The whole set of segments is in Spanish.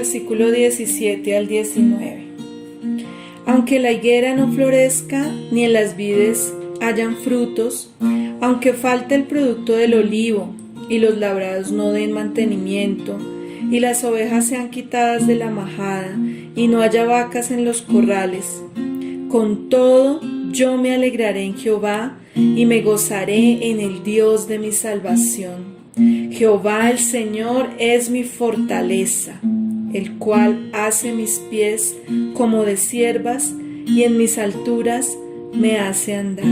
versículo 17 al 19. Aunque la higuera no florezca, ni en las vides hayan frutos, aunque falte el producto del olivo, y los labrados no den mantenimiento, y las ovejas sean quitadas de la majada, y no haya vacas en los corrales, con todo yo me alegraré en Jehová, y me gozaré en el Dios de mi salvación. Jehová el Señor es mi fortaleza, el cual hace mis pies como de ciervas, y en mis alturas me hace andar.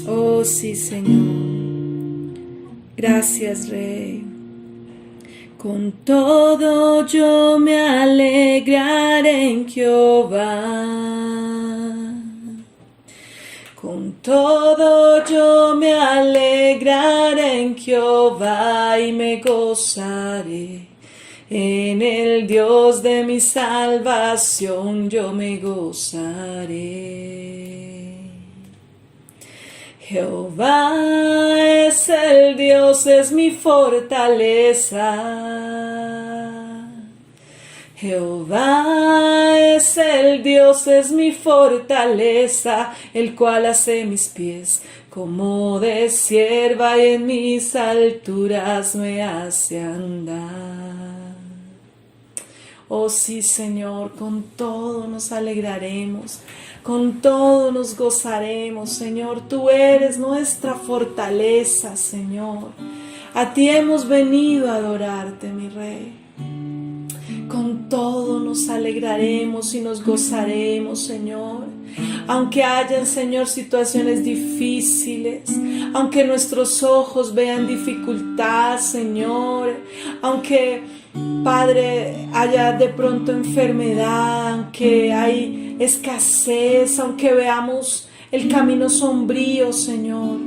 Oh sí, Señor. Gracias, Rey. Con todo yo me alegraré en Jehová. Con todo yo me alegraré en Jehová y me gozaré en el Dios de mi salvación, yo me gozaré. Jehová es el Dios, es mi fortaleza. Jehová es el Dios, es mi fortaleza, el cual hace mis pies como de cierva y en mis alturas me hace andar. Oh sí, Señor, con todo nos alegraremos, con todo nos gozaremos, Señor. Tú eres nuestra fortaleza, Señor. A ti hemos venido a adorarte, mi Rey. Con todo nos alegraremos y nos gozaremos, Señor. Aunque hayan, Señor, situaciones difíciles, aunque nuestros ojos vean dificultad, Señor, aunque, Padre, haya de pronto enfermedad, aunque hay escasez, aunque veamos el camino sombrío, Señor,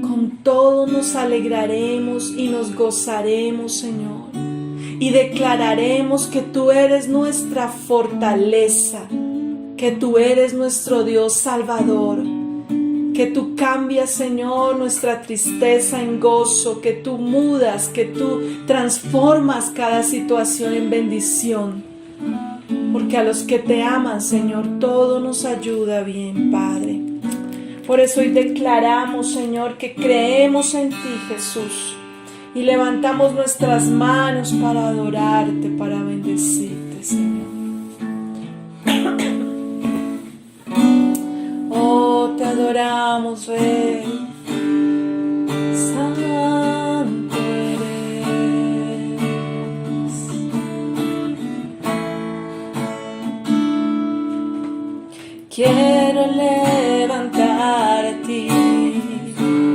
con todo nos alegraremos y nos gozaremos, Señor. Y declararemos que tú eres nuestra fortaleza, que tú eres nuestro Dios Salvador, que tú cambias, Señor, nuestra tristeza en gozo, que tú mudas, que tú transformas cada situación en bendición. Porque a los que te aman, Señor, todo nos ayuda bien, Padre. Por eso hoy declaramos, Señor, que creemos en ti, Jesús. Y levantamos nuestras manos para adorarte, para bendecirte, Señor. Oh, te adoramos, Rey. Santo eres. Quiero levantar a ti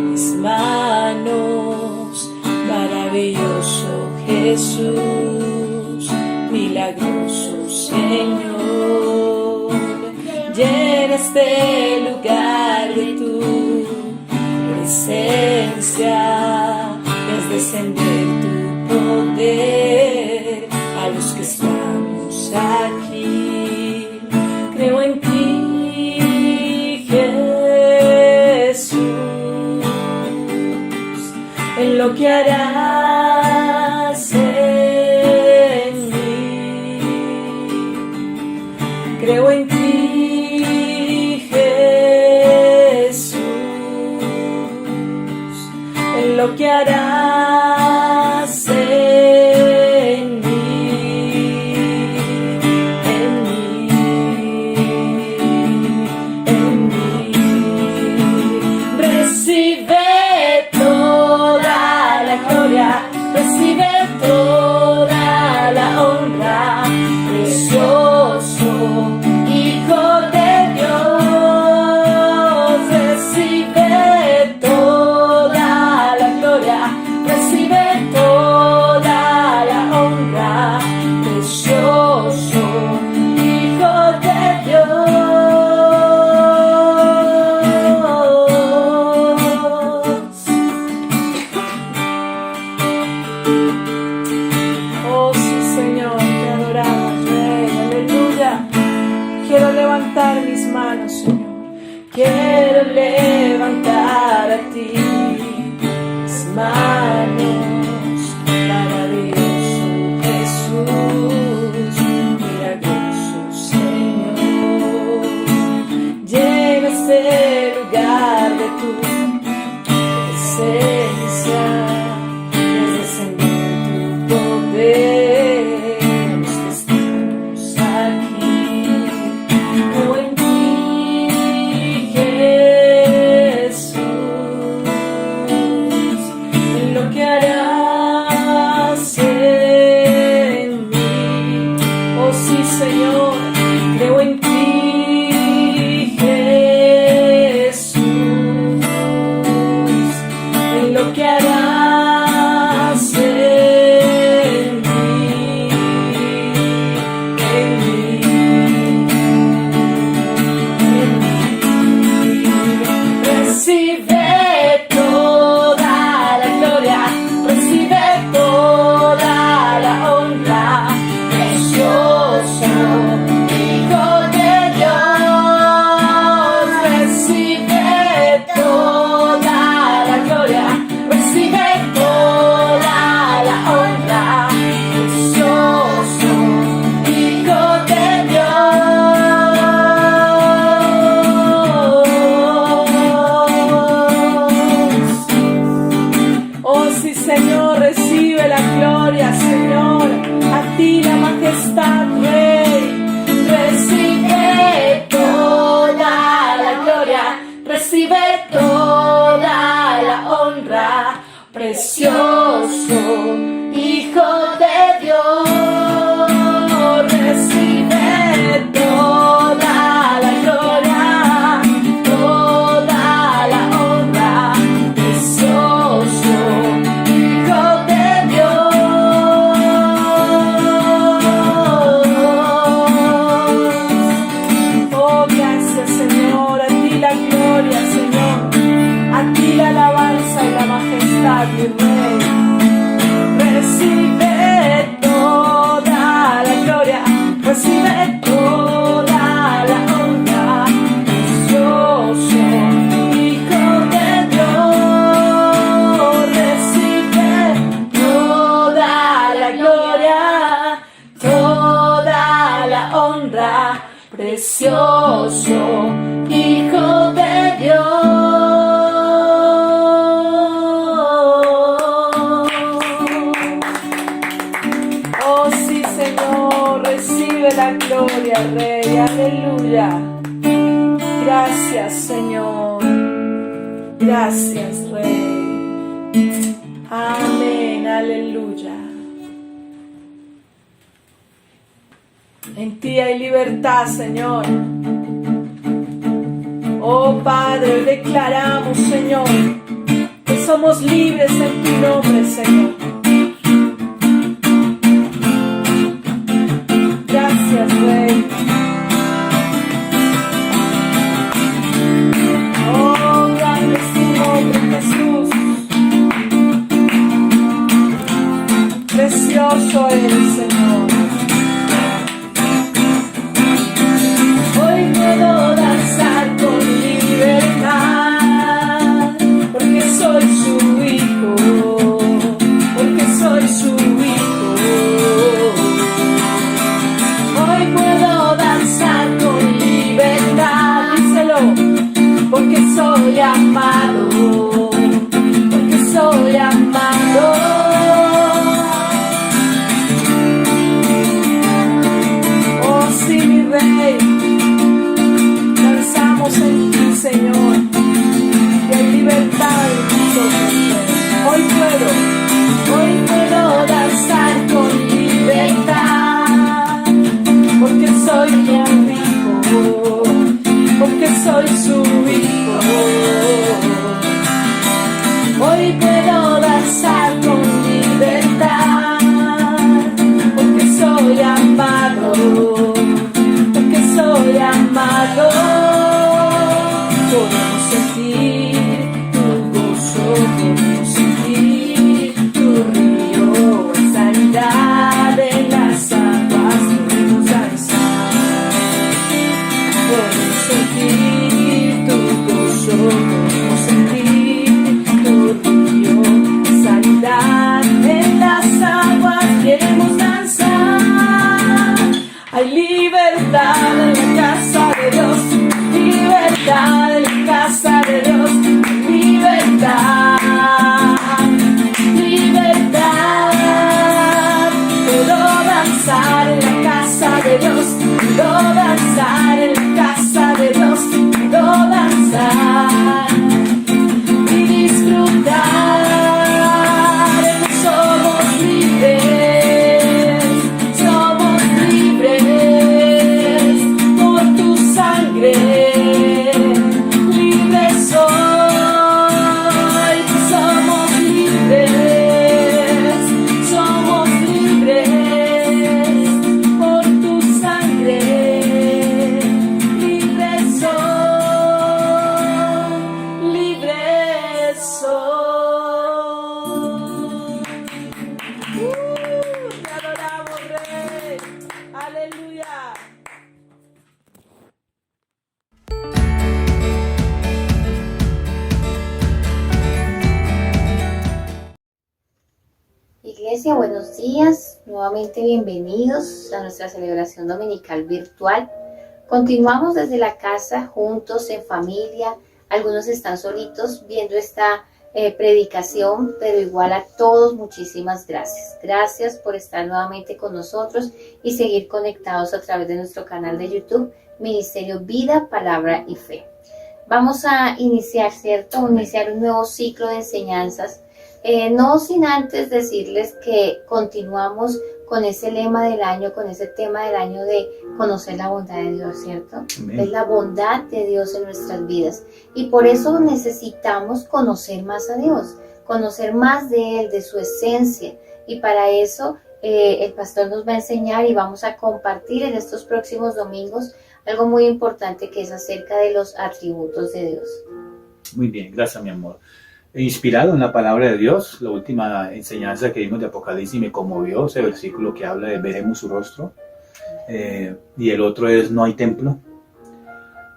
mis manos. Maravilloso Jesús, milagroso Señor, llena este lugar de tu presencia, ves descender tu poder a los que estamos aquí. Creo en ti, Jesús, en lo que harás en mí. Creo en ti, Jesús, en lo que harás en mí, en mí, en mí. Recibe recibe toda la honra, precioso Hijo de Dios. Recibe toda la gloria, recibe toda la honra, precioso Hijo de Dios. Oh sí, Señor, te adoramos, Rey, aleluya. Quiero levantar mis manos, Señor. Quiero levantar a ti mis manos. Maravilloso Jesús, presencia, desde tu poder, los que estamos aquí, creo en ti, Jesús, en lo que harás en mí. Oh sí, Señor, creo en ti, que harás en mí, en mí, en mí. Recibe toda la gloria, recibe toda la honra, precioso Hijo de Dios. Recibe toda la gloria, recibe toda la honra, precioso Hijo de Dios. Oh sí, Señor, recibe la gloria, Señor, a ti la majestad, Rey. Recibe toda la gloria, recibe toda la honra, precioso Hijo de Dios. Recibe toda la gloria, toda la honra, precioso Hijo de Dios. Oh, gracias, Señor, a ti la gloria, Señor, a ti la alabanza y la majestad, mi Rey. Recibe toda la gloria, recibe toda la honra, precioso Hijo de Dios. Recibe toda la gloria, toda la honra, precioso Hijo de Dios. La gloria, Rey, aleluya. Gracias, Señor. Gracias, Rey. Amén, aleluya. En ti hay libertad, Señor. Oh Padre, hoy declaramos, Señor, que somos libres en tu nombre, Señor. Gracias, Rey. Oh, grande es tu nombre, Jesús. Precioso eres, Señor. Hoy puedo danzar con libertad, porque soy su hijo, porque soy su hijo. Hoy puedo danzar con libertad, díselo, porque soy amado, porque soy amado. Oh sí, mi Rey, danzamos en ti, Señor, que hay libertad en nosotros. Hoy puedo danzar con libertad, porque soy tu hijo, porque soy su hijo. Hoy puedo danzar con libertad, porque soy amado, porque soy amado. Podemos sentir tu gozo, podemos sentir tu río, sanidad en las aguas, podemos danzar. Podemos sentir tu gozo, podemos sentir tu río, sanidad en las aguas, queremos danzar. Hay libertad en la casa de Dios, libertad en la casa de Dios. danzar en la casa de Dios, quiero danzar y disfrutar. Somos libres por tu sangre. Libres soy, somos libres por tu sangre. Libres soy. Te adoramos, Rey. Aleluya. Iglesia, buenos días, nuevamente bienvenidos a nuestra celebración dominical virtual. Continuamos desde la casa, juntos, en familia. Algunos están solitos viendo esta predicación, pero igual a todos muchísimas gracias. Gracias por estar nuevamente con nosotros y seguir conectados a través de nuestro canal de YouTube, Ministerio Vida, Palabra y Fe. Vamos a iniciar, ¿cierto? Iniciar un nuevo ciclo de enseñanzas. No sin antes decirles que continuamos con ese lema del año, con ese tema del año de conocer la bondad de Dios, ¿cierto? Amén. Es la bondad de Dios en nuestras vidas. Y por eso necesitamos conocer más a Dios, conocer más de Él, de su esencia. Y para eso el pastor nos va a enseñar y vamos a compartir en estos próximos domingos algo muy importante que es acerca de los atributos de Dios. Muy bien, gracias mi amor. Inspirado en la palabra de Dios, la última enseñanza que vimos de Apocalipsis me conmovió, ese versículo que habla de veremos su rostro, y el otro es no hay templo.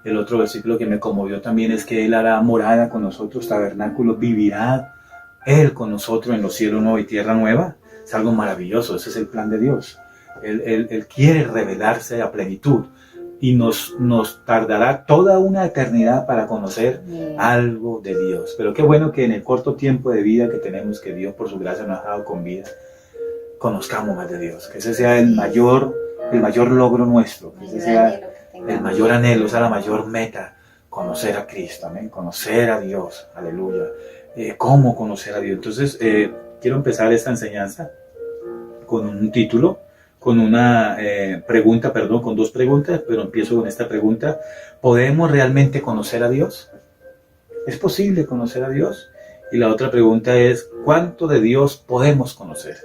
El otro versículo que me conmovió también es que Él hará morada con nosotros, tabernáculo, vivirá Él con nosotros en los cielos nuevos y tierra nueva. Es algo maravilloso, ese es el plan de Dios. Él quiere revelarse a plenitud. Y nos tardará toda una eternidad para conocer algo de Dios. Pero qué bueno que en el corto tiempo de vida que tenemos, que Dios por su gracia nos ha dado con vida, conozcamos más de Dios. Que ese sea el mayor logro nuestro. Que ese sea el mayor anhelo, sea la mayor meta. Conocer a Cristo, amén. Conocer a Dios, aleluya. ¿Cómo conocer a Dios? Entonces, quiero empezar esta enseñanza con un título, con una pregunta, con dos preguntas, pero empiezo con esta pregunta. ¿Podemos realmente conocer a Dios? ¿Es posible conocer a Dios? Y la otra pregunta es, ¿cuánto de Dios podemos conocer?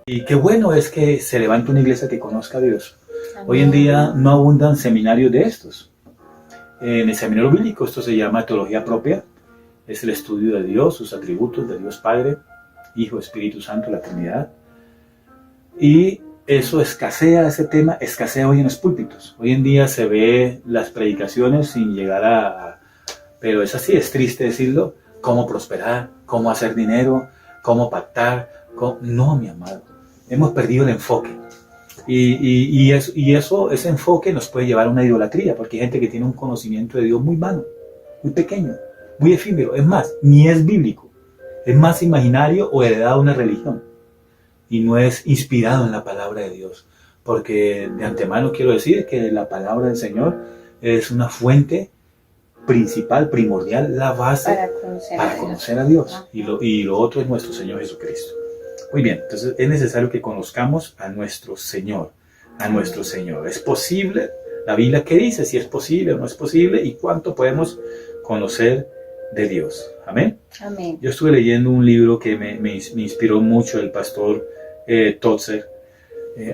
Y qué bueno es que se levante una iglesia que conozca a Dios. Amén. Hoy en día no abundan seminarios de estos. En el seminario bíblico esto se llama teología propia. Es el estudio de Dios, sus atributos, de Dios Padre, Hijo, Espíritu Santo, la Trinidad. Y eso escasea, ese tema escasea hoy en los púlpitos. Hoy en día se ve las predicaciones sin llegar pero es así, es triste decirlo, cómo prosperar, cómo hacer dinero, cómo pactar. No, mi amado, hemos perdido el enfoque. Y ese enfoque nos puede llevar a una idolatría, porque hay gente que tiene un conocimiento de Dios muy vano, muy pequeño, muy efímero. Es más, ni es bíblico, es más imaginario o heredado de una religión. Y no es inspirado en la palabra de Dios, porque de antemano quiero decir que la palabra del Señor es una fuente principal, primordial, la base para conocer a Dios. Y lo otro es nuestro Señor Jesucristo. Muy bien, entonces es necesario que conozcamos a nuestro Señor, a nuestro Señor. ¿Es posible? La Biblia, ¿qué dice? Si es posible o no es posible, y cuánto podemos conocer de Dios. Amén. Amén. Yo estuve leyendo un libro que me inspiró mucho, el pastor Tozer,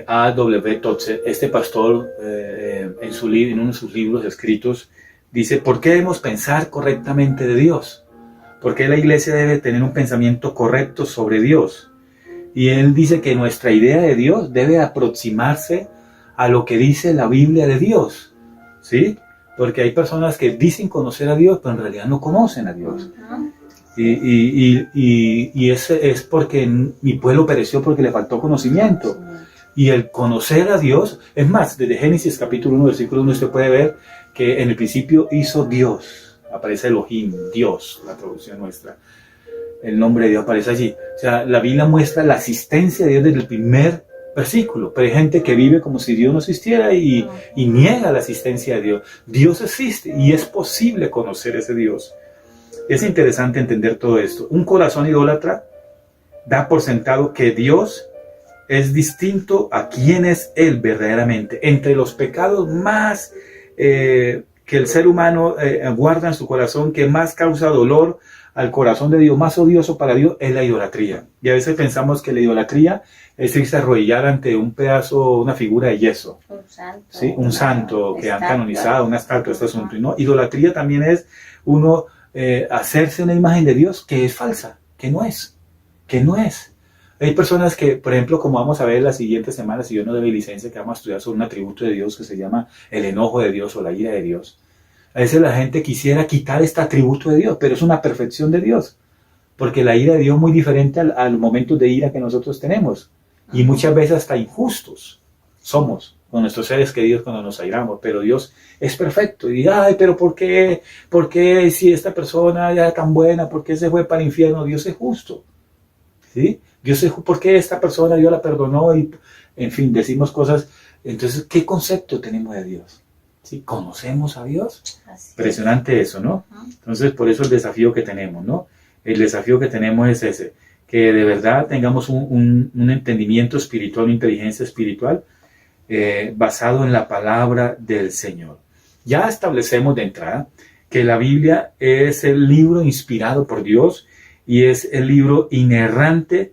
A.W. Tozer. Este pastor, en uno de sus libros escritos, dice: ¿por qué debemos pensar correctamente de Dios? ¿Por qué la iglesia debe tener un pensamiento correcto sobre Dios? Y él dice que nuestra idea de Dios debe aproximarse a lo que dice la Biblia de Dios, ¿sí? Porque hay personas que dicen conocer a Dios, pero en realidad no conocen a Dios. Y ese es porque mi pueblo pereció porque le faltó conocimiento. Y el conocer a Dios, es más, desde Génesis capítulo 1, versículo 1, usted puede ver que en el principio hizo Dios. Aparece Elohim, Dios, la traducción nuestra. El nombre de Dios aparece allí. O sea, la Biblia muestra la asistencia de Dios desde el primer versículo, pero hay gente que vive como si Dios no existiera y niega la existencia de Dios. Dios existe y es posible conocer ese Dios. Es interesante entender todo esto. Un corazón idólatra da por sentado que Dios es distinto a quién es Él verdaderamente. Entre los pecados más que el ser humano guarda en su corazón, que más causa dolor al corazón de Dios, más odioso para Dios, es la idolatría. Y a veces pensamos que la idolatría es irse a arrodillar ante un pedazo, una figura de yeso. Un santo. ¿Sí? Un santo que han estatua. canonizado, una estatua, este asunto. Y no, idolatría también es uno hacerse una imagen de Dios que es falsa, que no es. Hay personas que, por ejemplo, como vamos a ver las siguientes semanas, si yo no doy licencia, que vamos a estudiar sobre un atributo de Dios que se llama el enojo de Dios o la ira de Dios. A veces la gente quisiera quitar este atributo de Dios, pero es una perfección de Dios. Porque la ira de Dios es muy diferente a los momentos de ira que nosotros tenemos. Y muchas veces hasta injustos somos con nuestros seres queridos cuando nos airamos. Pero Dios es perfecto. Y diga, ay, pero ¿por qué si esta persona ya era tan buena, por qué se fue para el infierno? Dios es justo. ¿Sí? Dios es, ¿por qué esta persona Dios la perdonó? Y, en fin, decimos cosas. Entonces, ¿qué concepto tenemos de Dios? ¿Sí? ¿Conocemos a Dios? Impresionante eso, ¿no? Entonces, por eso el desafío que tenemos, ¿no? El desafío que tenemos es ese, que de verdad tengamos un entendimiento espiritual, una inteligencia espiritual basado en la palabra del Señor. Ya establecemos de entrada que la Biblia es el libro inspirado por Dios y es el libro inerrante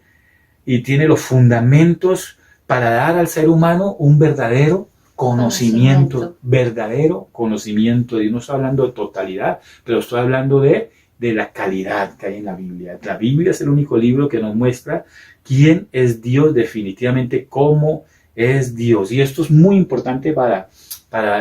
y tiene los fundamentos para dar al ser humano un verdadero conocimiento, verdadero conocimiento. Y no estoy hablando de totalidad, pero estoy hablando de la calidad que hay en la Biblia. La Biblia es el único libro que nos muestra quién es Dios definitivamente, cómo es Dios. Y esto es muy importante para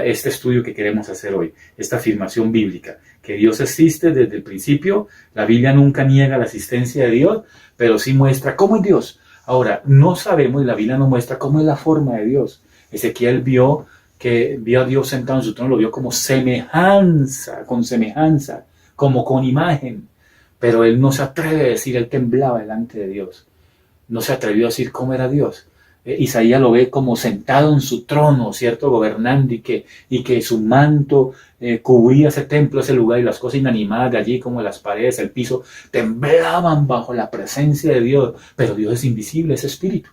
este estudio que queremos hacer hoy, esta afirmación bíblica, que Dios existe desde el principio. La Biblia nunca niega la existencia de Dios, pero sí muestra cómo es Dios. Ahora, no sabemos, y la Biblia nos muestra cómo es la forma de Dios. Ezequiel vio a Dios sentado en su trono, lo vio como semejanza, como con imagen, pero él no se atreve a decir, él temblaba delante de Dios, no se atrevió a decir cómo era Dios. Isaías lo ve como sentado en su trono, ¿cierto? Gobernando y que su manto cubría ese templo, ese lugar, y las cosas inanimadas de allí, como las paredes, el piso, temblaban bajo la presencia de Dios. Pero Dios es invisible, es espíritu.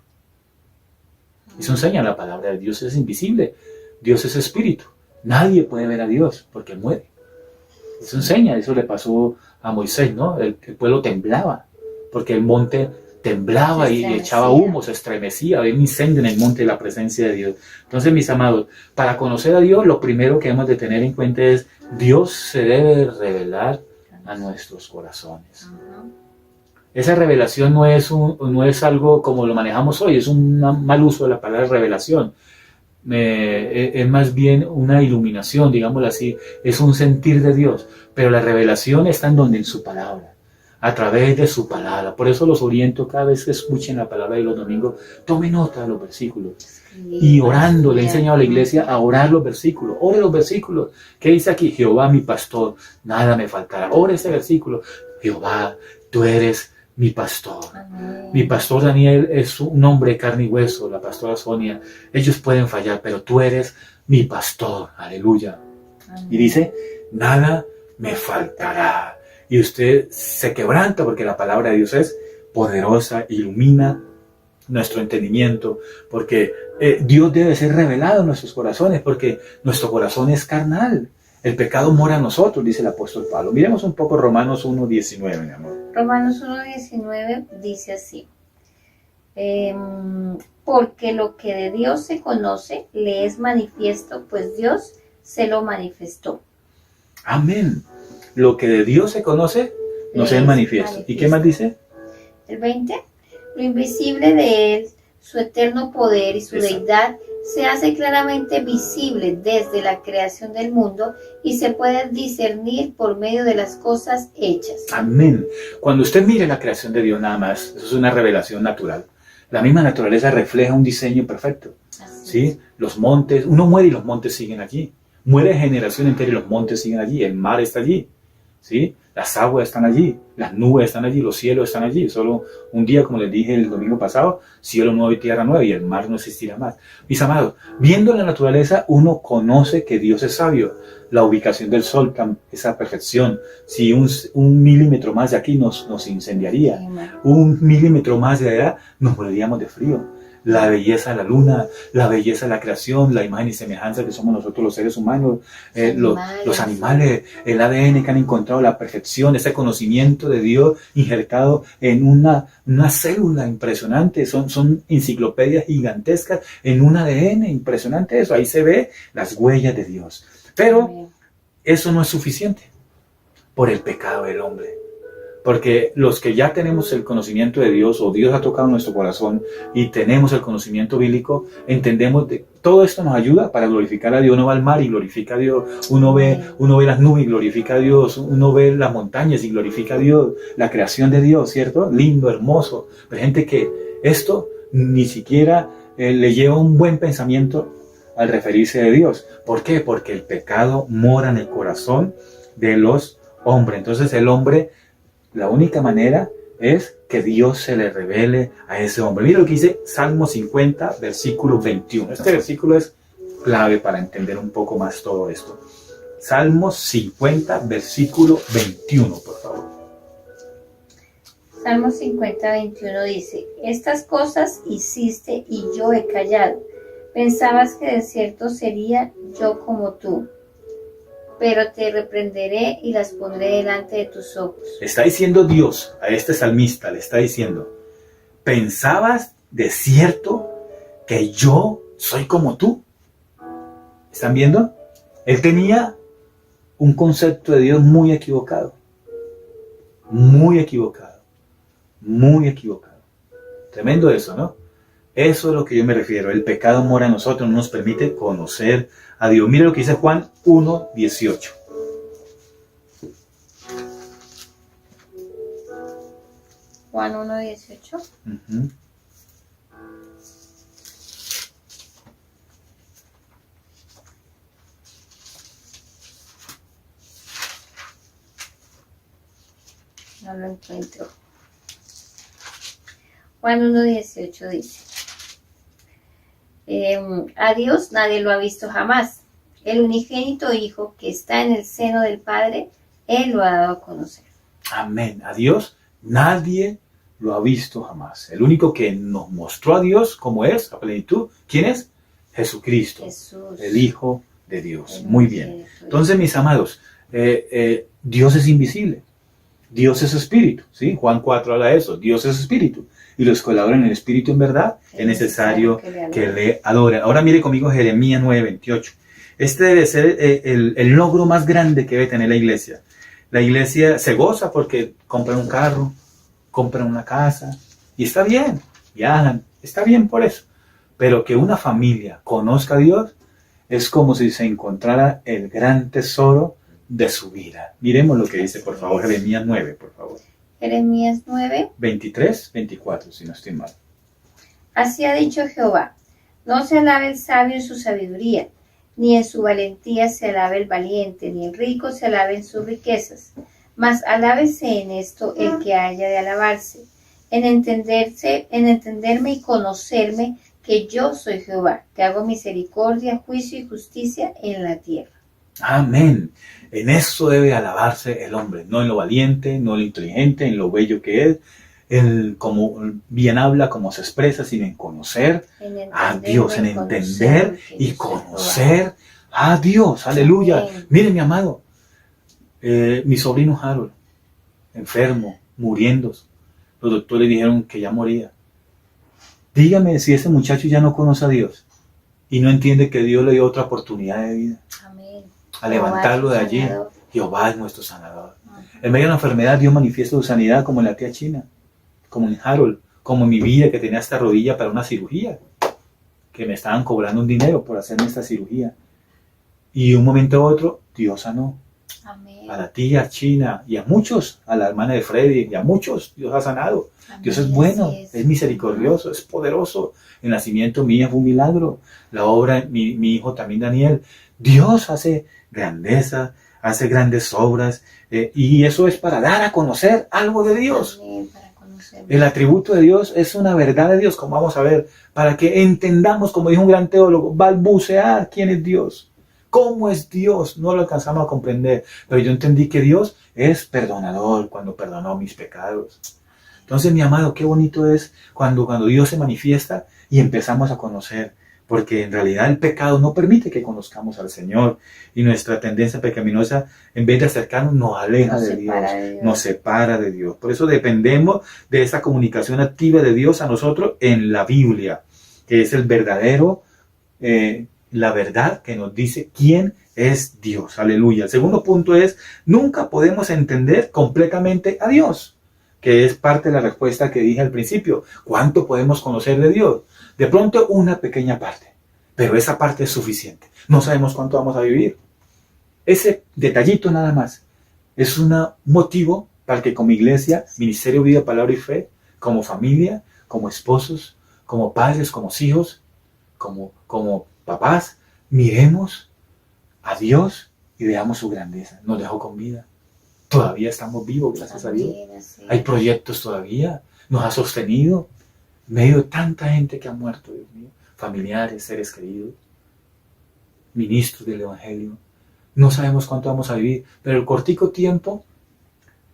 Eso enseña la palabra de Dios, es invisible. Dios es espíritu. Nadie puede ver a Dios porque muere. Eso enseña, eso le pasó a Moisés, ¿no? El pueblo temblaba porque el monte temblaba y echaba humo, se estremecía, había un incendio en el monte de la presencia de Dios. Entonces, mis amados, para conocer a Dios, lo primero que hemos de tener en cuenta es Dios se debe revelar a nuestros corazones. Esa revelación no es algo como lo manejamos hoy, es un mal uso de la palabra revelación. Es más bien una iluminación, digámoslo así, es un sentir de Dios, pero la revelación está en su palabra, a través de su palabra. Por eso los oriento, cada vez que escuchen la palabra de los domingos, tomen nota de los versículos. Y orando, le he enseñado a la iglesia a orar los versículos. Ore los versículos. ¿Qué dice aquí? Jehová mi pastor, nada me faltará. Ore ese versículo. Jehová, tú eres mi pastor. Amén. Mi pastor Daniel es un hombre de carne y hueso, la pastora Sonia. Ellos pueden fallar, pero tú eres mi pastor. Aleluya. Amén. Y dice, nada me faltará. Y usted se quebranta porque la palabra de Dios es poderosa, ilumina nuestro entendimiento, porque Dios debe ser revelado en nuestros corazones, porque nuestro corazón es carnal. El pecado mora en nosotros, dice el apóstol Pablo. Miremos un poco Romanos 1:19, mi amor. Romanos 1:19 dice así, porque lo que de Dios se conoce le es manifiesto, pues Dios se lo manifestó. Amén. Lo que de Dios se conoce, nos es manifiesto. ¿Y qué más dice? El 20, lo invisible de Él, su eterno poder y su deidad, se hace claramente visible desde la creación del mundo y se puede discernir por medio de las cosas hechas. Amén. Cuando usted mire la creación de Dios nada más, eso es una revelación natural. La misma naturaleza refleja un diseño perfecto. ¿Sí? Los montes, uno muere y los montes siguen allí. Muere generación entera y los montes siguen allí. El mar está allí. ¿sí? Las aguas están allí, las nubes están allí, los cielos están allí. Solo un día, como les dije el domingo pasado, cielo nuevo y tierra nueva, y el mar no existirá más. Mis amados, viendo la naturaleza, uno conoce que Dios es sabio. La ubicación del sol, esa perfección. Si un milímetro más de aquí nos incendiaría, un milímetro más de allá nos moriríamos de frío. La belleza de la luna, la belleza de la creación, la imagen y semejanza que somos nosotros los seres humanos, los animales, el ADN que han encontrado la perfección, ese conocimiento de Dios injertado en una célula impresionante, son enciclopedias gigantescas en un ADN impresionante eso, ahí se ve las huellas de Dios. Pero eso no es suficiente por el pecado del hombre. Porque los que ya tenemos el conocimiento de Dios, o Dios ha tocado nuestro corazón y tenemos el conocimiento bíblico, entendemos que todo esto nos ayuda para glorificar a Dios. Uno va al mar y glorifica a Dios, uno ve las nubes y glorifica a Dios, uno ve las montañas y glorifica a Dios, la creación de Dios, ¿cierto? Lindo, hermoso. Pero hay gente que esto ni siquiera le lleva un buen pensamiento al referirse a Dios. ¿Por qué? Porque el pecado mora en el corazón de los hombres. Entonces el hombre, la única manera es que Dios se le revele a ese hombre. Mira lo que dice Salmo 50, versículo 21. Este versículo es clave para entender un poco más todo esto. Salmo 50, versículo 21, por favor. Salmo 50, 21 dice: estas cosas hiciste y yo he callado. Pensabas que de cierto sería yo como tú, pero te reprenderé y las pondré delante de tus ojos. Está diciendo Dios a este salmista, le está diciendo: ¿pensabas de cierto que yo soy como tú? ¿Están viendo? Él tenía un concepto de Dios muy equivocado. Muy equivocado. Muy equivocado. Tremendo eso, ¿no? Eso es a lo que yo me refiero. El pecado mora en nosotros, no nos permite conocer a Dios. Mire lo que dice Juan 1, 18. Juan 1, 18. No lo encuentro. Juan 1, 18 dice: a Dios nadie lo ha visto jamás. El unigénito Hijo que está en el seno del Padre, Él lo ha dado a conocer. Amén. A Dios nadie lo ha visto jamás. El único que nos mostró a Dios como es, a plenitud, ¿quién es? Jesucristo, Jesús, el Hijo de Dios. Muy bien. Entonces, mis amados, Dios es invisible. Dios es espíritu, ¿sí? Juan 4 habla de eso. Dios es espíritu. Y los que adoran en el espíritu en verdad, es necesario que le adoren. Ahora mire conmigo Jeremías 9, 28. Este debe ser el logro más grande que debe tener la iglesia. La iglesia se goza porque compran un carro, compran una casa, y está bien, viajan, está bien por eso. Pero que una familia conozca a Dios es como si se encontrara el gran tesoro de su vida. Miremos lo que dice, por favor, Jeremías 9, por favor. Jeremías 9, 23, 24, si no estoy mal. así ha dicho Jehová: no se alabe el sabio en su sabiduría, ni en su valentía se alabe el valiente, ni el rico se alabe en sus riquezas. Mas alábese en esto el que haya de alabarse, en entenderme y conocerme, que yo soy Jehová, que hago misericordia, juicio y justicia en la tierra. Amén. En eso debe alabarse el hombre, no en lo valiente, no en lo inteligente, en lo bello que es, en cómo bien habla, cómo se expresa, sino en conocer a Dios, en entender y conocer a Dios. Aleluya. Amén. Miren, mi amado, mi sobrino Harold, enfermo, muriendo. Los doctores dijeron que ya moría. Dígame si ese muchacho ya no conoce a Dios y no entiende que Dios le dio otra oportunidad de vida. Amén. A levantarlo de allí. Jehová es nuestro sanador. En medio de la enfermedad Dios manifiesta su sanidad, como en la tía China, como en Harold, como en mi vida, que tenía esta rodilla para una cirugía, que me estaban cobrando un dinero por hacerme esta cirugía. Y de un momento a otro Dios sanó. Amén. A la tía China y a muchos, a la hermana de Freddy y a muchos Dios ha sanado. Amén. Dios es bueno, Así es misericordioso, es poderoso. El nacimiento mío fue un milagro. La obra, mi hijo también Daniel. Dios hace grandeza, hace grandes obras, y eso es para dar a conocer algo de Dios. Amén, para conocerlo. El atributo de Dios es una verdad de Dios, como vamos a ver, para que entendamos, como dijo un gran teólogo, balbucear quién es Dios. ¿Cómo es Dios? No lo alcanzamos a comprender, pero yo entendí que Dios es perdonador cuando perdonó mis pecados. Entonces, mi amado, qué bonito es cuando Dios se manifiesta y empezamos a conocer, porque en realidad el pecado no permite que conozcamos al Señor, y nuestra tendencia pecaminosa, en vez de acercarnos, nos aleja de Dios, nos separa de Dios. Por eso dependemos de esa comunicación activa de Dios a nosotros en la Biblia, que es el verdadero, la verdad que nos dice quién es Dios. Aleluya. El segundo punto es, nunca podemos entender completamente a Dios, que es parte de la respuesta que dije al principio. ¿Cuánto podemos conocer de Dios? De pronto una pequeña parte, pero esa parte es suficiente. No sabemos cuánto vamos a vivir. Ese detallito nada más es un motivo para que como iglesia, Ministerio Vida, Palabra y Fe, como familia, como esposos, como padres, como hijos, como papás, miremos a Dios y veamos su grandeza. Nos dejó con vida. Todavía estamos vivos, gracias a Dios. Hay proyectos todavía. Nos ha sostenido en medio de tanta gente que ha muerto, Dios mío. Familiares, seres queridos, ministros del Evangelio. No sabemos cuánto vamos a vivir, pero el cortico tiempo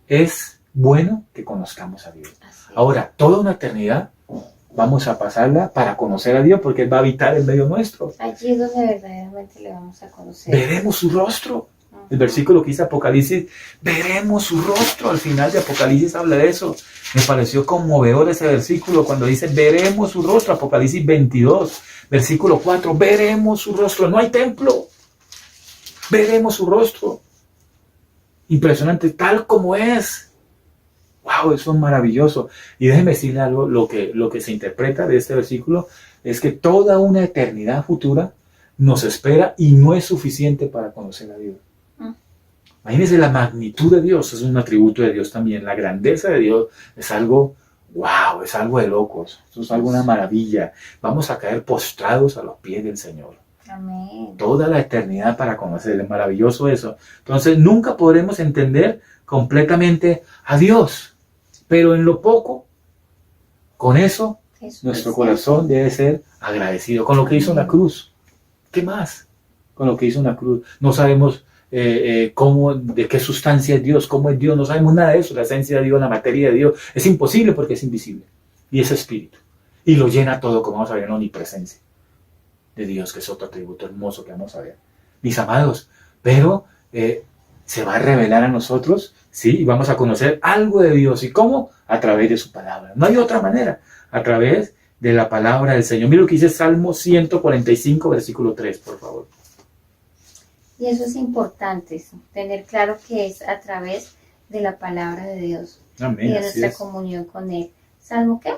es bueno que conozcamos a Dios. Ahora, toda una eternidad vamos a pasarla para conocer a Dios, porque Él va a habitar en medio nuestro. Allí es donde verdaderamente le vamos a conocer. Veremos su rostro. El versículo que dice Apocalipsis, veremos su rostro. Al final de Apocalipsis habla de eso. Me pareció conmovedor ese versículo cuando dice, veremos su rostro. Apocalipsis 22, versículo 4, veremos su rostro. No hay templo. Veremos su rostro. Impresionante, tal como es. Wow, eso es maravilloso. Y déjeme decirle algo, lo que se interpreta de este versículo es que toda una eternidad futura nos espera y no es suficiente para conocer a Dios. Imagínense la magnitud de Dios, es un atributo de Dios también. La grandeza de Dios es algo, wow, es algo de locos. Eso es algo, una maravilla. Vamos a caer postrados a los pies del Señor. Amén. Toda la eternidad para conocerle, maravilloso eso. Entonces nunca podremos entender completamente a Dios, pero en lo poco, con eso, nuestro corazón debe ser agradecido con lo que hizo en la cruz. ¿Qué más? Con lo que hizo en la cruz. No sabemos cómo, de qué sustancia es Dios, cómo es Dios, no sabemos nada de eso, la esencia de Dios, la materia de Dios. Es imposible porque es invisible. Y es espíritu. Y lo llena todo, como vamos a ver, en la omnipresencia de Dios, que es otro atributo hermoso que vamos a ver. Mis amados, pero se va a revelar a nosotros, ¿sí? Y vamos a conocer algo de Dios. ¿Y cómo? A través de su palabra. No hay otra manera. A través de la palabra del Señor. Mira lo que dice Salmo 145, versículo 3, por favor. Y eso es importante, eso, tener claro que es a través de la palabra de Dios. Amén, y de nuestra comunión con Él. ¿Salmo qué?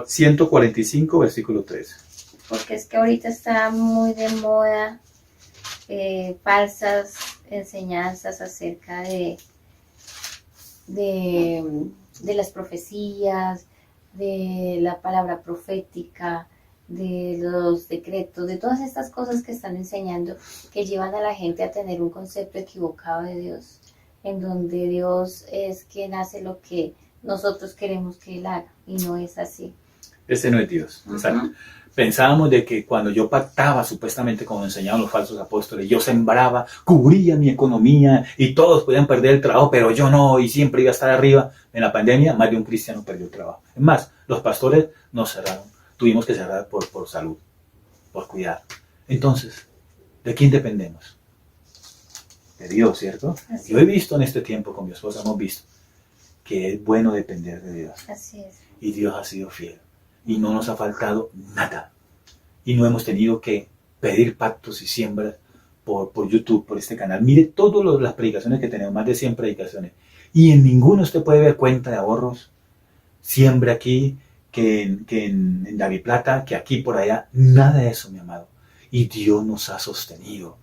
145, versículo 3. Porque es que ahorita está muy de moda falsas enseñanzas acerca de las profecías, de la palabra profética, de los decretos, de todas estas cosas que están enseñando, que llevan a la gente a tener un concepto equivocado de Dios, en donde Dios es quien hace lo que nosotros queremos que Él haga, y no es así. Ese no es Dios, exacto. Pensábamos de que cuando yo pactaba, supuestamente como enseñaban los falsos apóstoles, yo sembraba, cubría mi economía y todos podían perder el trabajo, pero yo no, y siempre iba a estar arriba. En la pandemia, más de un cristiano perdió el trabajo. Es más, los pastores nos cerraron. Tuvimos que cerrar por salud, por cuidar. Entonces, ¿de quién dependemos? De Dios, ¿cierto? Así yo he visto en este tiempo, con mi esposa hemos visto, que es bueno depender de Dios. Así es. Y Dios ha sido fiel. Y no nos ha faltado nada. Y no hemos tenido que pedir pactos y siembras por YouTube, por este canal. Mire todas las predicaciones que tenemos, más de 100 predicaciones. Y en ninguno usted puede ver cuenta de ahorros, siembra aquí, que en David Plata, que aquí por allá, nada de eso, mi amado. Y Dios nos ha sostenido.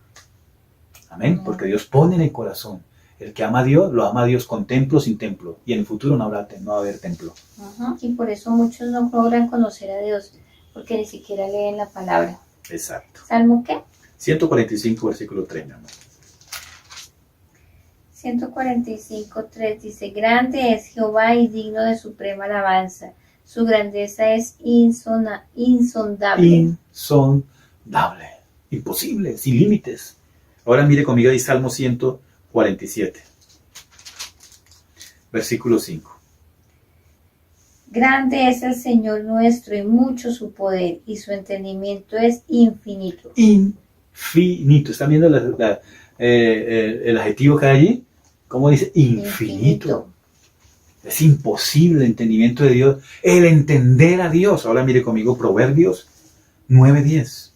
Amén. Porque Dios pone en el corazón. El que ama a Dios, lo ama a Dios con templo, sin templo. Y en el futuro no va a haber templo. Y por eso muchos no logran conocer a Dios, porque ni siquiera leen la palabra. Exacto. ¿Salmo qué? 145, versículo 3, mi amor. 145:3 dice, grande es Jehová y digno de suprema alabanza. Su grandeza es insondable. Insondable, imposible, sin límites. Ahora mire conmigo ahí Salmo 147, versículo 5. Grande es el Señor nuestro y mucho su poder y su entendimiento es infinito. Infinito. ¿Están viendo el adjetivo que hay allí? ¿Cómo dice? Infinito. Es imposible el entendimiento de Dios. El entender a Dios. Ahora mire conmigo Proverbios 9:10.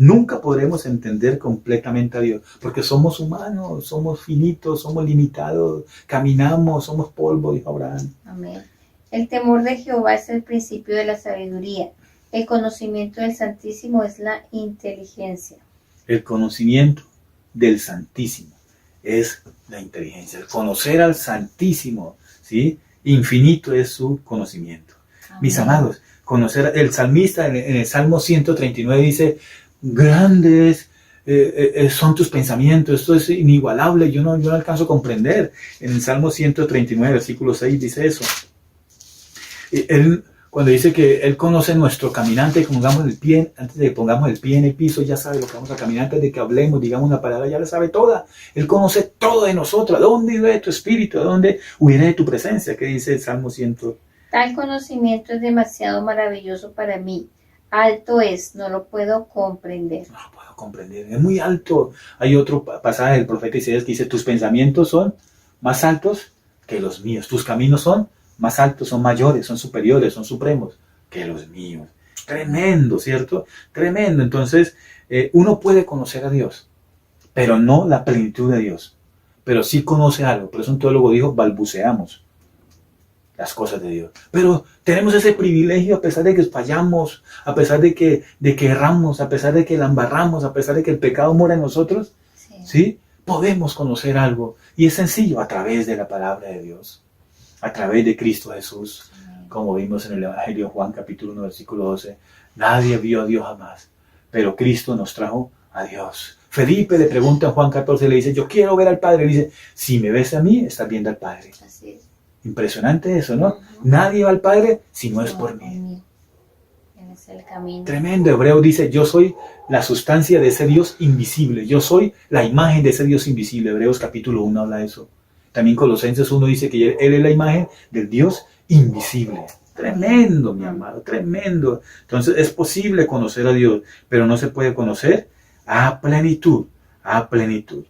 Nunca podremos entender completamente a Dios, porque somos humanos, somos finitos, somos limitados, caminamos, somos polvo, dijo Abraham. Amén. El temor de Jehová es el principio de la sabiduría. El conocimiento del Santísimo es la inteligencia. El conocimiento del Santísimo es la inteligencia. El conocer al Santísimo, ¿sí? Infinito es su conocimiento. Amén. Mis amados, conocer, el salmista en el Salmo 139 dice, grandes son tus pensamientos, esto es inigualable, yo no alcanzo a comprender. En el Salmo 139, versículo 6 dice eso. Él, cuando dice que Él conoce nuestro caminante, pongamos el pie, antes de que pongamos el pie en el piso, ya sabe lo que vamos a caminar, antes de que hablemos, digamos una palabra, ya la sabe toda. Él conoce todo de nosotros. ¿A dónde iré tu espíritu? ¿A dónde huiré de tu presencia? ¿Qué dice el Salmo 100? Tal conocimiento es demasiado maravilloso para mí. Alto es, no lo puedo comprender. No lo puedo comprender, es muy alto. Hay otro pasaje del profeta Isaías que dice, tus pensamientos son más altos que los míos, tus caminos son más altos, son mayores, son superiores, son supremos que los míos. Tremendo, ¿cierto? Tremendo. Entonces, uno puede conocer a Dios, pero no la plenitud de Dios. Pero sí conoce algo. Por eso un teólogo dijo, balbuceamos las cosas de Dios. Pero tenemos ese privilegio a pesar de que fallamos, a pesar de que erramos, a pesar de que la embarramos, a pesar de que el pecado mora en nosotros. ¿Sí? Podemos conocer algo. Y es sencillo, a través de la palabra de Dios. A través de Cristo Jesús. Como vimos en el Evangelio de Juan capítulo 1 versículo 12. Nadie vio a Dios jamás, pero Cristo nos trajo a Dios. Felipe le pregunta en Juan 14, le dice, yo quiero ver al Padre. Le dice, si me ves a mí, estás viendo al Padre. Así es. Impresionante eso, ¿no? Nadie va al Padre si no es por mí. Él es el camino. Tremendo. Hebreo dice, yo soy la sustancia de ese Dios invisible. Yo soy la imagen de ese Dios invisible. Hebreos capítulo 1 habla de eso. También Colosenses 1 dice que Él es la imagen del Dios invisible. Tremendo, mi amado, tremendo. Entonces es posible conocer a Dios, pero no se puede conocer a plenitud, a plenitud.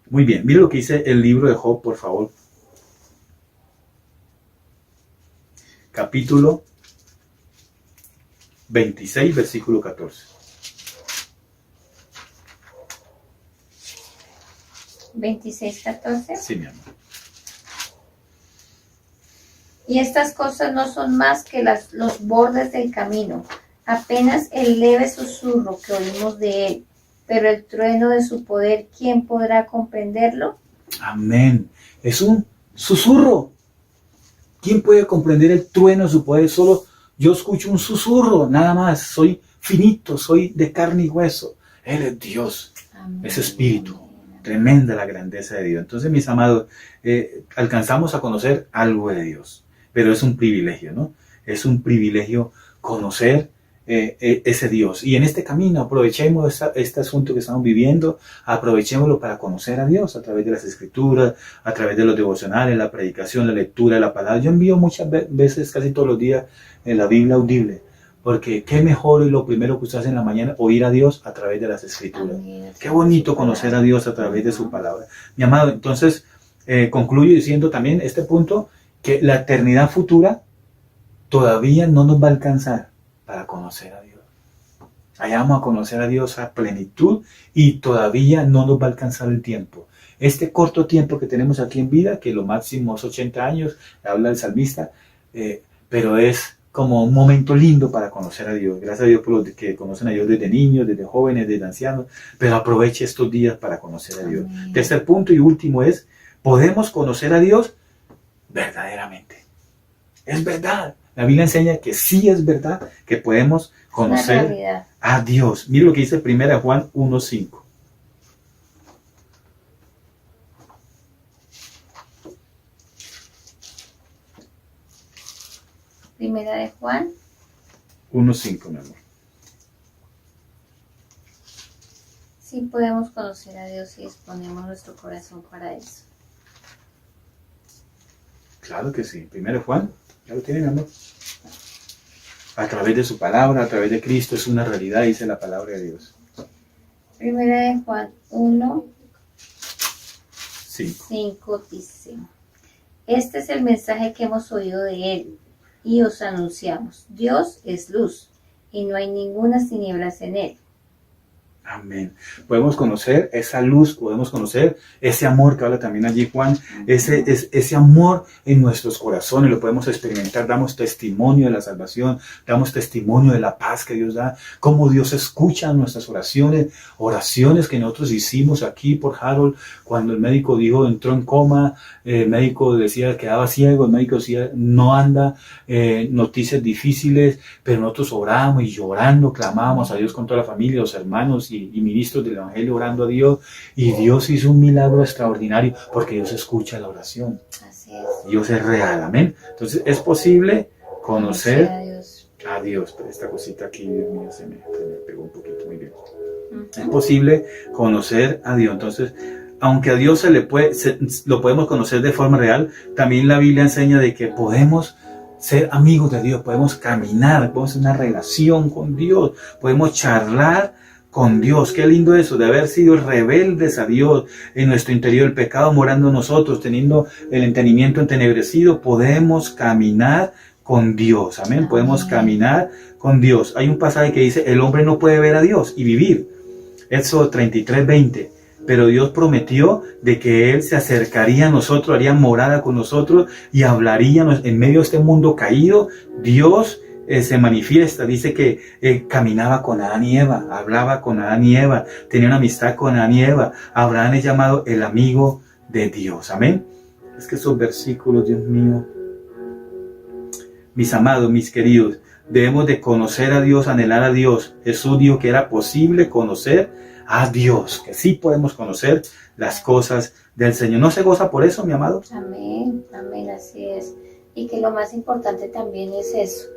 Muy bien, mire lo que dice el libro de Job, por favor. Capítulo 26, versículo 14. 26:14. Sí, mi amor. Y estas cosas no son más que los bordes del camino, apenas el leve susurro que oímos de él, pero el trueno de su poder, ¿quién podrá comprenderlo? Amén. Es un susurro. ¿Quién puede comprender el trueno de su poder? Solo yo escucho un susurro, nada más. Soy finito, soy de carne y hueso. Él es Dios, amén, es espíritu. Amén. Tremenda la grandeza de Dios. Entonces, mis amados, alcanzamos a conocer algo de Dios, pero es un privilegio, ¿no? Es un privilegio conocer ese Dios. Y en este camino aprovechemos este asunto que estamos viviendo, aprovechémoslo para conocer a Dios a través de las escrituras, a través de los devocionales, la predicación, la lectura de la palabra. Yo envío muchas veces, casi todos los días, en la Biblia audible, porque qué mejor y lo primero que usted hace en la mañana, oír a Dios a través de las escrituras. Qué bonito conocer a Dios a través de su palabra. Mi amado, entonces concluyo diciendo también este punto, que la eternidad futura todavía no nos va a alcanzar para conocer a Dios. Allá vamos a conocer a Dios a plenitud y todavía no nos va a alcanzar el tiempo. Este corto tiempo que tenemos aquí en vida, que lo máximo es 80 años, habla el salmista, pero es como un momento lindo para conocer a Dios. Gracias a Dios por los que conocen a Dios desde niños, desde jóvenes, desde ancianos, pero aproveche estos días para conocer a Dios. Amén. Tercer punto y último es, podemos conocer a Dios verdaderamente. Es verdad. La Biblia enseña que sí es verdad que podemos conocer a Dios. Mire lo que dice 1 Juan 1:5. Primera de Juan 1:5, mi amor. Sí podemos conocer a Dios si disponemos nuestro corazón para eso. Claro que sí. Primero Juan, ya lo tiene, mi amor. A través de su palabra, a través de Cristo, es una realidad, dice la palabra de Dios. Primera de Juan 1, 5. 5 dice: Este es el mensaje que hemos oído de Él y os anunciamos. Dios es luz y no hay ninguna tinieblas en Él. Amén. Podemos conocer esa luz, podemos conocer ese amor que habla también allí Juan, ese amor en nuestros corazones, lo podemos experimentar, damos testimonio de la salvación, damos testimonio de la paz que Dios da, cómo Dios escucha nuestras oraciones que nosotros hicimos aquí por Harold, cuando el médico dijo, entró en coma, el médico decía que quedaba ciego, el médico decía, no anda, noticias difíciles, pero nosotros orábamos y llorando, clamábamos a Dios con toda la familia, los hermanos y ministros del Evangelio orando a Dios, y Dios hizo un milagro extraordinario porque Dios escucha la oración. Así es. Dios es real, amén. Entonces es posible conocer a Dios. Pero esta cosita aquí, Dios mío, se me pegó un poquito, muy bien. Es posible conocer a Dios. Entonces, aunque a Dios lo podemos conocer de forma real, también la Biblia enseña de que podemos ser amigos de Dios, podemos caminar, podemos tener una relación con Dios, podemos charlar con Dios. Qué lindo eso, de haber sido rebeldes a Dios, en nuestro interior el pecado morando en nosotros, teniendo el entendimiento entenebrecido, podemos caminar con Dios, amén, podemos caminar con Dios. Hay un pasaje que dice, el hombre no puede ver a Dios y vivir, Éxodo 33:20, pero Dios prometió de que Él se acercaría a nosotros, haría morada con nosotros y hablaría en medio de este mundo caído. Dios se manifiesta, dice que caminaba con Adán y Eva, hablaba con Adán y Eva, tenía una amistad con Adán y Eva. Abraham es llamado el amigo de Dios, amén. Es que esos versículos, Dios mío, mis amados, mis queridos, debemos de conocer a Dios, anhelar a Dios. Jesús dijo que era posible conocer a Dios, que sí podemos conocer las cosas del Señor. ¿No se goza por eso, mi amado? Amén, amén, así es. Y que lo más importante también es eso,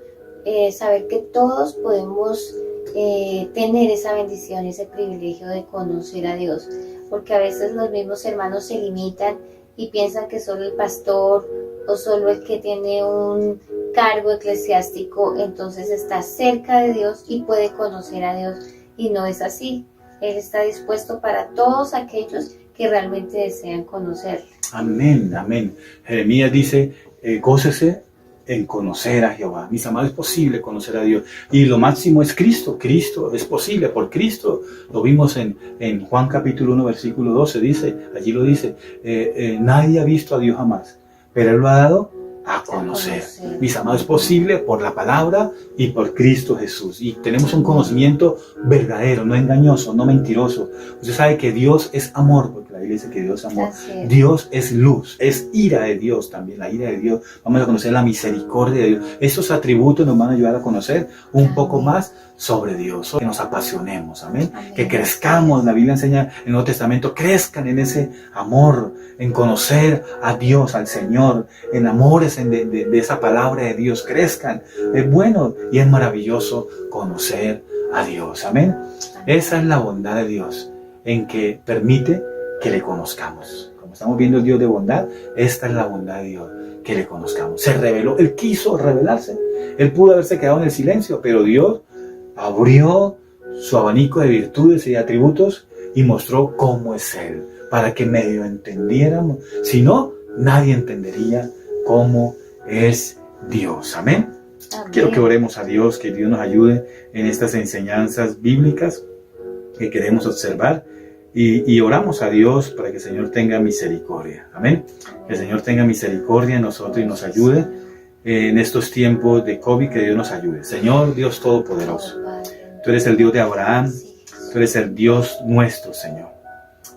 saber que todos podemos tener esa bendición, ese privilegio de conocer a Dios, porque a veces los mismos hermanos se limitan y piensan que solo el pastor o solo el que tiene un cargo eclesiástico entonces está cerca de Dios y puede conocer a Dios, y no es así. Él está dispuesto para todos aquellos que realmente desean conocerle. Amén, amén. Jeremías dice, gócese en conocer a Jehová. Mis amados, es posible conocer a Dios. Y lo máximo es Cristo. Cristo es posible. Por Cristo lo vimos en Juan capítulo 1, versículo 12. Dice, allí lo dice, nadie ha visto a Dios jamás, pero Él lo ha dado a conocer. Mis amados, es posible por la palabra y por Cristo Jesús. Y tenemos un conocimiento verdadero, no engañoso, no mentiroso. Usted sabe que Dios es amor, porque la Biblia dice que Dios es amor. Dios es luz, es ira de Dios también, la ira de Dios. Vamos a conocer la misericordia de Dios. Esos atributos nos van a ayudar a conocer un poco más sobre Dios, que nos apasionemos, amén. Que crezcamos, la Biblia enseña en el Nuevo Testamento, crezcan en ese amor, en conocer a Dios, al Señor, enamores de esa palabra de Dios, crezcan. Es bueno y es maravilloso conocer a Dios, amén. Esa es la bondad de Dios, en que permite que le conozcamos. Como estamos viendo el Dios de bondad, esta es la bondad de Dios, que le conozcamos. Se reveló, Él quiso revelarse, Él pudo haberse quedado en el silencio, pero Dios abrió su abanico de virtudes y de atributos y mostró cómo es Él, para que medio entendiéramos. Si no, nadie entendería cómo es Dios. Amén. Amén. Quiero que oremos a Dios, que Dios nos ayude en estas enseñanzas bíblicas que queremos observar, y oramos a Dios para que el Señor tenga misericordia. Amén. Que el Señor tenga misericordia en nosotros y nos ayude en estos tiempos de COVID, que Dios nos ayude. Señor Dios Todopoderoso, tú eres el Dios de Abraham, tú eres el Dios nuestro, Señor.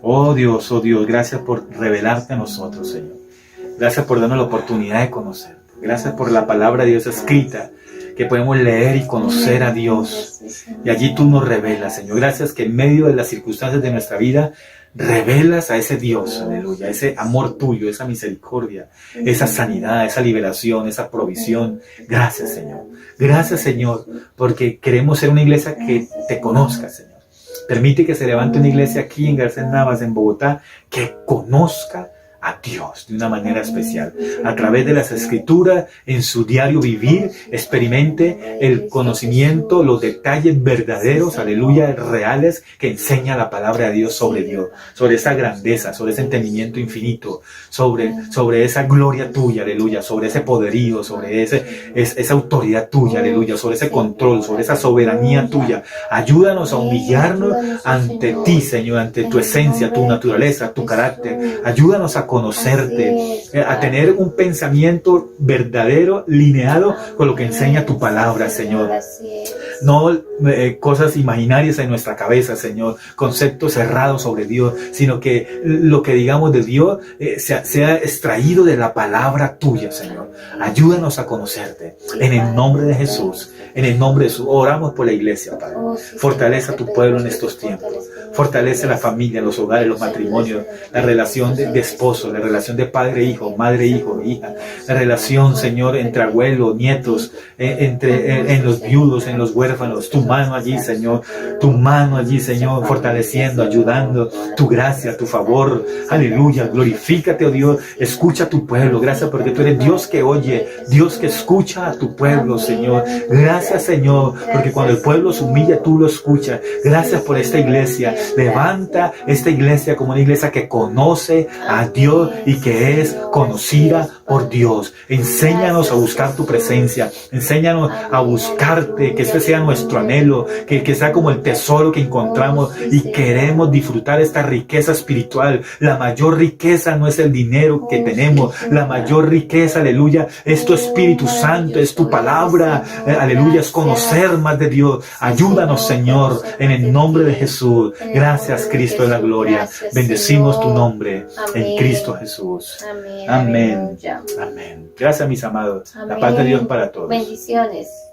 Oh Dios, gracias por revelarte a nosotros, Señor. Gracias por darnos la oportunidad de conocer. Gracias por la palabra de Dios escrita, que podemos leer y conocer a Dios. Y allí tú nos revelas, Señor. Gracias que en medio de las circunstancias de nuestra vida, revelas a ese Dios, aleluya, ese amor tuyo, esa misericordia, esa sanidad, esa liberación, esa provisión. Gracias, Señor. Gracias, Señor, porque queremos ser una iglesia que te conozca, Señor. Permite que se levante una iglesia aquí en Garcés Navas, en Bogotá, que conozca a Dios de una manera especial, a través de las escrituras, en su diario vivir, experimente el conocimiento, los detalles verdaderos, aleluya, reales, que enseña la palabra de Dios, sobre esa grandeza, sobre ese entendimiento infinito, sobre esa gloria tuya, aleluya, sobre ese poderío, sobre esa autoridad tuya, aleluya, sobre ese control, sobre esa soberanía tuya. Ayúdanos a humillarnos ante ti, Señor, ante tu esencia, tu naturaleza, tu carácter. Ayúdanos a conocerte, a tener un pensamiento verdadero, lineado con lo que enseña tu palabra, Señor. No cosas imaginarias en nuestra cabeza, Señor, conceptos cerrados sobre Dios, sino que lo que digamos de Dios sea extraído de la palabra tuya, Señor. Ayúdanos a conocerte. En el nombre de Jesús, en el nombre de Jesús, oramos por la iglesia, Padre. Fortalece a tu pueblo en estos tiempos. Fortalece la familia, los hogares, los matrimonios, la relación de esposo, la relación de padre-hijo, madre-hijo, hija, la relación, Señor, entre abuelos, nietos, en los viudos, en los huérfanos. Tu mano allí, Señor, fortaleciendo, ayudando, tu gracia, tu favor. Aleluya, glorifícate, oh Dios. Escucha a tu pueblo. Gracias porque tú eres Dios que oye, Dios que escucha a tu pueblo, Señor. Gracias, Señor, porque cuando el pueblo se humilla, tú lo escuchas. Gracias por esta iglesia. Levanta esta iglesia como una iglesia que conoce a Dios y que es conocida por Dios. Enséñanos a buscar tu presencia. Enséñanos a buscarte, que ese sea nuestro anhelo, que sea como el tesoro que encontramos y queremos disfrutar esta riqueza espiritual. La mayor riqueza no es el dinero que tenemos. La mayor riqueza, aleluya, es tu Espíritu Santo, es tu palabra, aleluya, es conocer más de Dios. Ayúdanos, Señor, en el nombre de Jesús. Gracias, Cristo de la gloria. Bendecimos tu nombre en Cristo Jesús. Amén. Amén. Gracias, mis amados. La paz de Dios para todos. Bendiciones.